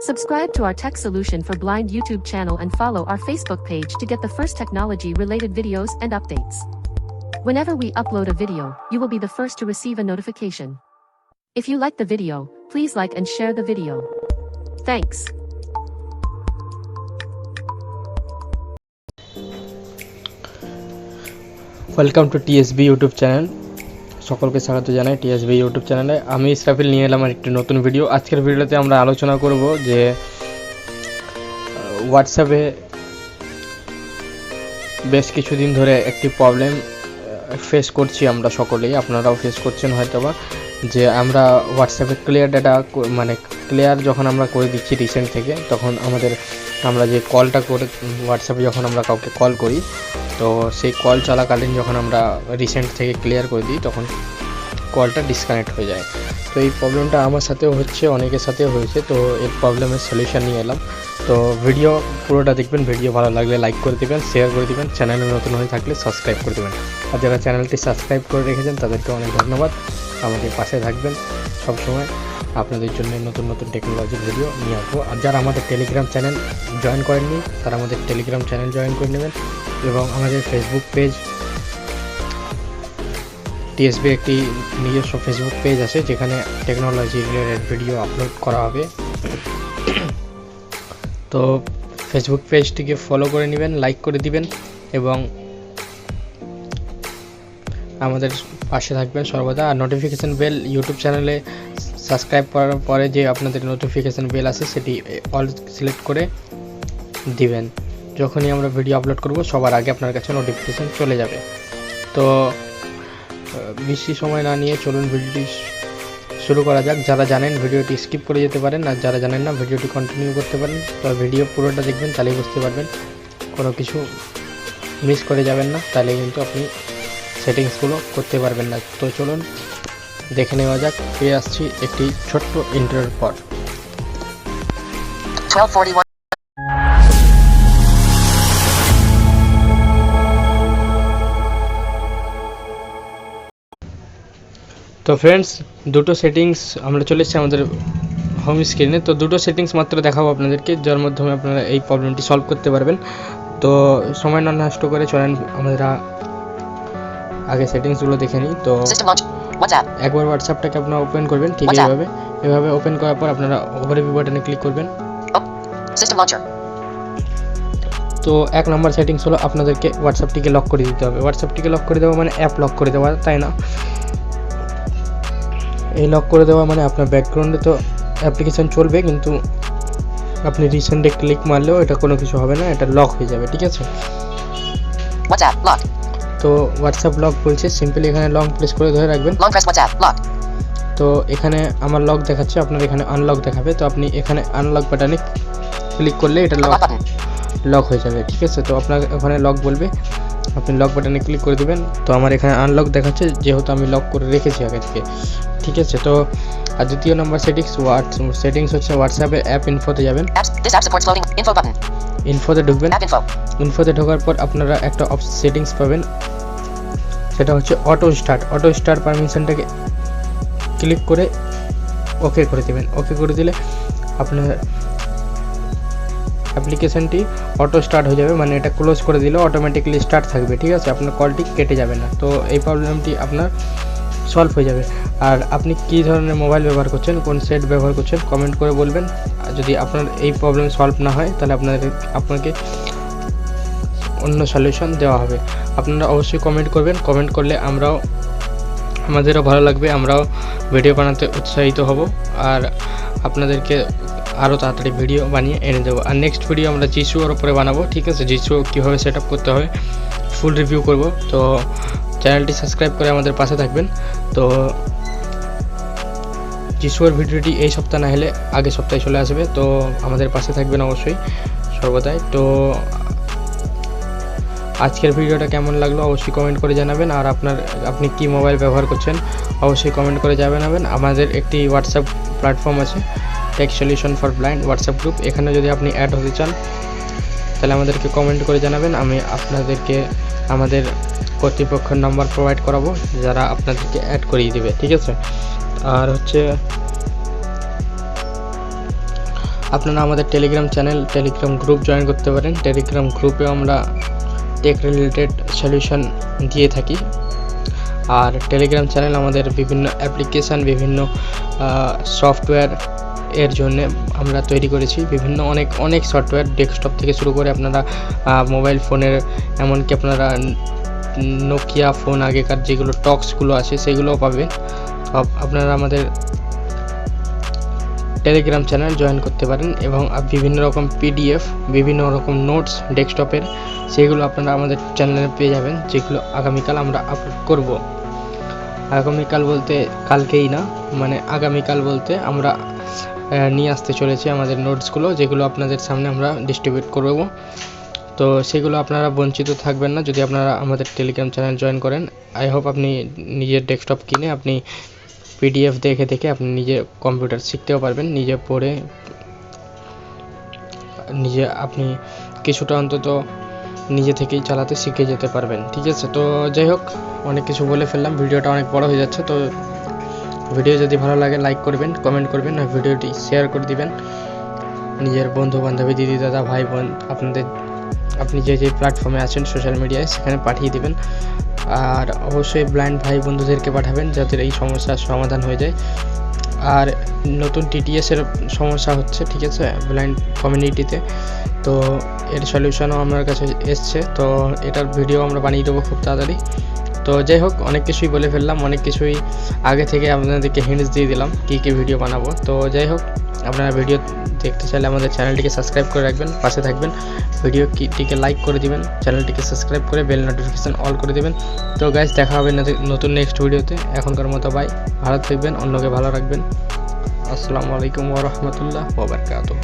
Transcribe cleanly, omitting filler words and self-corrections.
Subscribe to our Tech Solution for Blind YouTube channel and follow our Facebook page to get the first technology-related videos and updates. Whenever we upload a video, you will be the first to receive a notification. If you like the video, please like and share the video. Thanks. Welcome to TSB YouTube channel. সকলকে স্বাগত জানাই TSB YouTube চ্যানেলে। আমি ইসরাফিল নিয়ে এলাম একটি নতুন video. আজকের ভিডিওতে আমরা আলোচনা করব যে হোয়াটসঅ্যাপে বেশ কিছুদিন ধরে একটি প্রবলেম ফেস করছি আমরা সকলেই, আপনারাও ফেস করছেন হয়তোবা, যে আমরা হোয়াটসঅ্যাপে ক্লিয়ার ডাটা মানে ক্লিয়ার যখন আমরা করে দিচ্ছি রিসেন্ট থেকে, তখন আমরা যে কলটা করে হোয়াটসঅ্যাপে যখন আমরা কাউকে কল করি, তো সেই কল চলাকালীন যখন আমরা রিসেন্ট থেকে ক্লিয়ার করে দিই তখন কলটা ডিসকানেক্ট হয়ে যায়। তো এই প্রবলেমটা আমার সাথেও হচ্ছে, অনেকের সাথেও হয়েছে। তো এই প্রবলেমের সলিউশন নিয়ে এলাম। তো ভিডিও পুরোটা দেখবেন। ভিডিও ভালো লাগলে লাইক করে দেবেন, শেয়ার করে দেবেন, চ্যানেলে নতুন হয়ে থাকলে সাবস্ক্রাইব করে দেবেন। আর যারা চ্যানেলটি সাবস্ক্রাইব করে রেখেছেন তাদেরকে অনেক ধন্যবাদ। আমাদের পাশে থাকবেন সবসময়, আপনাদের জন্য নতুন নতুন টেকনোলজির ভিডিও নিয়ে আসবো। আর যারা আমাদের টেলিগ্রাম চ্যানেল জয়েন করেননি তারা আমাদের টেলিগ্রাম চ্যানেল জয়েন করে নেবেন, এবং আমাদের ফেসবুক পেজ টিএসবি একটি নিজস্ব ফেসবুক পেজ আছে যেখানে টেকনোলজি রিলেটেড ভিডিও আপলোড করা হবে। তো ফেসবুক পেজটিকে ফলো করে নেবেন, লাইক করে দিবেন, এবং আমাদের পাশে থাকবেন সর্বদা। আর নোটিফিকেশান বেল ইউটিউব চ্যানেলে সাবস্ক্রাইব করার পরে যে আপনাদের নোটিফিকেশান বেল আছে সেটি অল সিলেক্ট করে দিবেন। যখনই আমরা ভিডিও আপলোড করব সবার আগে আপনার কাছে নোটিফিকেশান চলে যাবে। তো বেশি সময় না নিয়ে চলুন ভিডিওটি শুরু করা যাক। যারা জানেন ভিডিওটি স্কিপ করে যেতে পারেন, আর যারা জানেন না ভিডিওটি কন্টিনিউ করতে পারেন। তো ভিডিও পুরোটা দেখবেন, তাহলেই বুঝতে পারবেন, কোনো কিছু মিস করে যাবেন না, তাহলে কিন্তু আপনি সেটিংসগুলো করতে পারবেন না। তো চলুন দেখে নেওয়া যাক। ফিরে আসছি একটি ছোট্ট ইন্টারভিউর পর। 12:41 তো ফ্রেন্ডস, দুটো সেটিংস আমরা চলে এসেছি আমাদের হোম স্ক্রিনে। তো দুটো সেটিংস মাত্র দেখাবো আপনাদেরকে, যার মাধ্যমে আপনারা এই প্রবলেমটি সলভ করতে পারবেন। তো সময় না নষ্ট করে চলেন আমরা আগে সেটিংসগুলো দেখে নিই। তো একবার হোয়াটসঅ্যাপটাকে আপনারা ওপেন করবেন, ঠিক এভাবে ওপেন করার পর আপনারা ওভারভিউ বাটনে ক্লিক করবেন। তো এক নম্বর সেটিংস হলো আপনাদেরকে হোয়াটসঅ্যাপটিকে লক করে দিতে হবে। হোয়াটসঅ্যাপটিকে লক করে দেওয়া মানে অ্যাপ লক করে দেওয়া, তাই না? এই লক করে দেওয়া মানে আপনার ব্যাকগ্রাউন্ডে তো অ্যাপ্লিকেশান চলবে, কিন্তু আপনি রিসেন্টে ক্লিক মারলেও এটা কোনো কিছু হবে না, এটা লক হয়ে যাবে, ঠিক আছে? তো হোয়াটসঅ্যাপ লক বলছে, সিম্পলি এখানে লং প্রেস করে ধরে রাখবেন। তো এখানে আমার লক দেখাচ্ছে, আপনার এখানে আনলক দেখাবে। তো আপনি এখানে আনলক বাটনে ক্লিক করলে এটা লক হয়ে যাবে, ঠিক আছে? তো আপনার ওখানে লক বলবে, আপনি লক বাটনে ক্লিক করে দিবেন। তো আমার এখানে আনলক দেখাচ্ছে, যেহেতু আমি লক করে রেখেছি আগে থেকে, ঠিক আছে? তো আর দ্বিতীয় নম্বর সেটিংস হচ্ছে হোয়াটসঅ্যাপের অ্যাপ ইনফোতে যাবেন। ইনফোতে ঢুকবেন। ইনফোতে ঢোকার পর আপনারা একটা সেটিংস পাবেন, সেটা হচ্ছে অটো স্টার্ট পারমিশনটাকে ক্লিক করে ওকে করে দেবেন। ওকে করে দিলে আপনার অ্যাপ্লিকেশানটি অটো স্টার্ট হয়ে যাবে, মানে এটা ক্লোজ করে দিলে অটোমেটিক্যালি স্টার্ট থাকবে, ঠিক আছে? আপনার কলটি কেটে যাবে না। তো এই প্রবলেমটি আপনার সলভ হয়ে যাবে। আর আপনি কী ধরনের মোবাইল ব্যবহার করছেন, কোন সেট ব্যবহার করছেন, কমেন্ট করে বলবেন। আর যদি আপনার এই প্রবলেম সলভ না হয় তাহলে আপনাকে অন্য সলিউশন দেওয়া হবে। আপনারা অবশ্যই কমেন্ট করবেন। কমেন্ট করলে আমাদেরও ভালো লাগবে, আমরাও ভিডিও বানাতে উৎসাহিত হব, আর আপনাদেরকে আরও তাড়াতাড়ি ভিডিও বানিয়ে এনে দেবো। আর নেক্সট ভিডিও আমরা জিসুর ওপরে বানাবো, ঠিক আছে? জিসু কীভাবে সেট আপ করতে হয় ফুল রিভিউ করব। তো চ্যানেলটি সাবস্ক্রাইব করে আমাদের পাশে থাকবেন। তো জিসুর ভিডিওটি এই সপ্তাহ না হলে আগের সপ্তাহে চলে আসবে, তো আমাদের পাশে থাকবেন অবশ্যই সর্বদাই। তো আজকের ভিডিওটা কেমন লাগলো অবশ্যই কমেন্ট করে জানাবেন। আর আপনি কি মোবাইল ব্যবহার করছেন অবশ্যই কমেন্ট করে জানাবেন। আমাদের একটি হোয়াটসঅ্যাপ প্ল্যাটফর্ম আছে, tech solution for blind WhatsApp group. এখানে যদি আপনি অ্যাড হতে চান তাহলে আমাদেরকে কমেন্ট করে জানাবেন, আমি আপনাদেরকে আমাদের কর্তৃপক্ষের নাম্বার প্রোভাইড করাবো যারা আপনাদেরকে অ্যাড করিয়ে দেবে, ঠিক আছে? আর হচ্ছে আপনারা আমাদের Telegram channel, Telegram group join করতে পারেন। টেলিগ্রাম গ্রুপে আমরা টেক রিলেটেড সলিউশন দিয়ে থাকি। আর টেলিগ্রাম চ্যানেল আমাদের বিভিন্ন অ্যাপ্লিকেশান, বিভিন্ন সফটওয়্যার এর জন্য আমরা তৈরি করেছি। বিভিন্ন অনেক সফটওয়্যার, ডেস্কটপ থেকে শুরু করে আপনারা মোবাইল ফোনের, এমনকি আপনারা নোকিয়া ফোন আগেকার যেগুলো টক্সগুলো আছে সেগুলোও পাবেন। আপনারা আমাদের টেলিগ্রাম চ্যানেল জয়েন করতে পারেন এবং বিভিন্ন রকম পিডিএফ, বিভিন্ন রকম নোটস ডেস্কটপের, সেগুলো আপনারা আমাদের চ্যানেলে পেয়ে যাবেন, যেগুলো আগামীকাল আমরা আপলোড করব। আগামীকাল বলতে কালকেই না, মানে আগামীকাল বলতে আমরা নিয়ে আসতে চলেছি আমাদের নোটসগুলো, যেগুলো আপনাদের সামনে আমরা ডিস্ট্রিবিউট করব। তো সেগুলো আপনারা বঞ্চিত থাকবেন না যদি আপনারা আমাদের টেলিগ্রাম চ্যানেল জয়েন করেন। আই হোপ আপনি নিজের ডেস্কটপ কিনে আপনি পিডিএফ দেখে আপনি নিজে কম্পিউটার শিখতেও পারবেন, নিজে পড়ে আপনি কিছুটা অন্তত নিজে থেকেই চালাতে শিখে যেতে পারবেন। ঠিক আছে, তো যাই হোক, অনেক কিছু বলে ফেললাম, ভিডিওটা অনেক বড় হয়ে যাচ্ছে। তো ভিডিও যদি ভালো লাগে লাইক করবেন, কমেন্ট করবেন, আর ভিডিওটি শেয়ার করে দিবেন নিজের বন্ধু বান্ধবী, দিদি দাদা ভাই বোন, আপনি যে প্ল্যাটফর্মে আছেন সোশ্যাল মিডিয়ায় সেখানে পাঠিয়ে দিবেন। আর অবশ্যই ব্লাইন্ড ভাই বন্ধুদেরকে পাঠাবেন যাতে এই সমস্যার সমাধান হয়ে যায়। আর নতুন টিটিএসের সমস্যা হচ্ছে, ঠিক আছে, ব্লাইন্ড কমিউনিটিতে, তো এর সলিউশনও আমার কাছে এসছে। তো এটার ভিডিও আমরা বানিয়ে দেবো খুব তাড়াতাড়ি। তো যাই হোক, অনেক কিছুই বলে ফেললাম, অনেক কিছুই আগে থেকে আপনাদেরকে হিন্টস দিয়ে দিলাম কী ভিডিও বানাবো। তো যাই হোক, আপনারা ভিডিও দেখতে চাইলে আমাদের চ্যানেলটিকে সাবস্ক্রাইব করে রাখবেন, পাশে থাকবেন, ভিডিওটিকে লাইক করে দিবেন, চ্যানেলটিকে সাবস্ক্রাইব করে বেল নোটিফিকেশান অল করে দেবেন। তো গাইস, দেখা হবে নতুন নেক্সট ভিডিওতে। এখনকার মতো বাই, ভালো থাকবেন, অন্যকে ভালো রাখবেন। আসসালামু আলাইকুম ওয়া রাহমাতুল্লাহ ওয়া বারাকাতুহু।